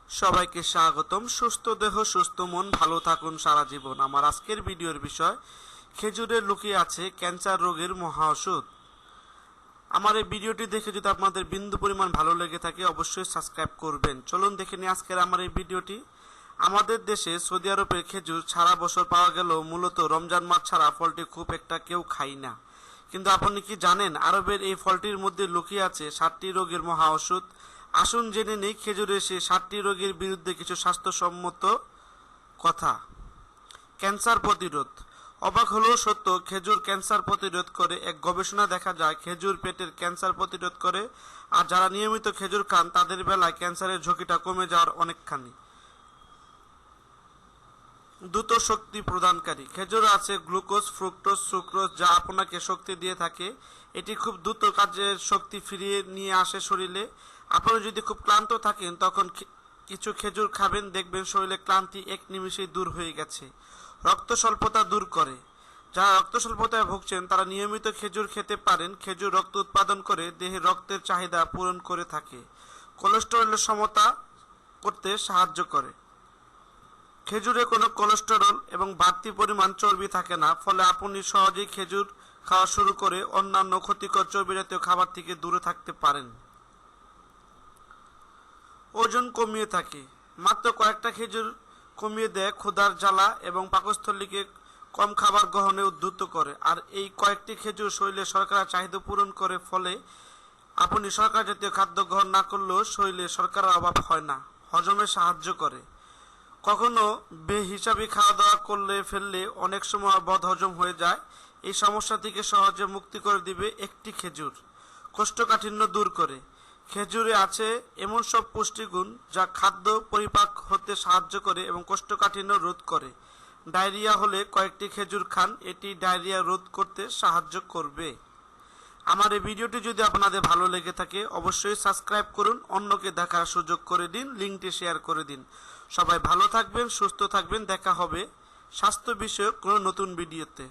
সবাইকে স্বাগতম। সুস্থ দেহ সুস্থ মন, ভালো থাকুন সারা জীবন। আমার আজকের ভিডিওর বিষয়, খেজুরে লুকিয়ে আছে ক্যান্সার রোগের মহা ওষুধ। আমার এই ভিডিওটি দেখে যদি আপনাদের বিন্দু পরিমাণ ভালো লেগে থাকে অবশ্যই সাবস্ক্রাইব করবেন। চলুন দেখে নিই আজকের আমার এই ভিডিওটি। আমাদের দেশে সৌদি আরবের খেজুর সারা বছর পাওয়া গেলেও মূলত রমজান মাস ছাড়া ফলটি খুব একটা কেউ খায় না। কিন্তু আপনি কি জানেন আরবের এই ফলটির মধ্যে লুকিয়ে আছে 7টি রোগের মহা ওষুধ? আসুন জেনে নেই খেজুরের সেই 7টি রোগের বিরুদ্ধে কিছু স্বাস্থ্যসম্মত কথা। ক্যান্সার প্রতিরোধ। অবাক হলেও সত্য, খেজুর ক্যান্সার প্রতিরোধ করে। এক গবেষণা দেখা যায় খেজুর পেটের ক্যান্সার প্রতিরোধ করে, আর যারা নিয়মিত খেজুর খান তাদের বেলায় ক্যান্সারের ঝুঁকিটা কমে যাওয়ার অনেকখানি। দ্রুত শক্তি প্রদানকারী। খেজুরে আছে গ্লুকোজ, ফ্রুক্টোজ, সুক্রোজ, যা আপনাকে শক্তি দিয়ে থাকে। এটি খুব দ্রুত কাজের শক্তি ফিরিয়ে নিয়ে আসে শরীরে। আপনি যদি খুব ক্লান্ত থাকেন তখন কিছু খেজুর খাবেন, দেখবেন শরীরে ক্লান্তি এক নিমিষেই দূর হয়ে গেছে। রক্ত স্বল্পতা দূর করে। যারা রক্ত স্বল্পতায় ভুগছেন তারা নিয়মিত খেজুর খেতে পারেন। খেজুর রক্ত উৎপাদন করে দেহে রক্তের চাহিদা পূরণ করে থাকে। কোলেস্টেরলের সমতা করতে সাহায্য করে। খেজুরে কোনো কোলেস্টেরল এবং বাড়তি পরিমাণ চর্বি থাকে না, ফলে আপনি সহজেই খেজুর খাওয়া শুরু করে অন্যান্য ক্ষতিকর চর্বি জাতীয় খাবার থেকে দূরে থাকতে পারেন। ওজন কমিয়ে থাকে। মাত্র কয়েকটা খেজুর কমিয়ে দেয় ক্ষুধার জ্বালা এবং পাকস্থলীকে কম খাবার গ্রহণে উদ্বুদ্ধ করে। আর এই কয়েকটি খেজুর শরীরে শর্করার চাহিদা পূরণ করে, ফলে আপনি শর্করা জাতীয় খাদ্য গ্রহণ না করলেও শরীরে শর্করার অভাব হয় না। হজমে সাহায্য করে। কখনো বেহিসাবি খাওয়া দাওয়া করলে ফেললে অনেক সময় বদহজম হয়ে যায়। এই সমস্যা থেকে সহজে মুক্তি করে দিবে একটি খেজুর। কোষ্ঠকাঠিন্য দূর করে। খেজুরে আছে এমন সব পুষ্টিগুণ যা খাদ্য পরিপাক হতে সাহায্য করে এবং কোষ্ঠকাঠিন্য রোধ করে। ডায়রিয়া হলে কয়েকটি খেজুর খান, এটি ডায়রিয়া রোধ করতে সাহায্য করবে। আমার এই ভিডিওটি যদি আপনাদের ভালো লেগে থাকে অবশ্যই সাবস্ক্রাইব করুন, অন্যকে দেখার সুযোগ করে দিন, লিঙ্কটি শেয়ার করে দিন। সবাই ভালো থাকবেন, সুস্থ থাকবেন। দেখা হবে স্বাস্থ্য বিষয়ক কোনো নতুন ভিডিওতে।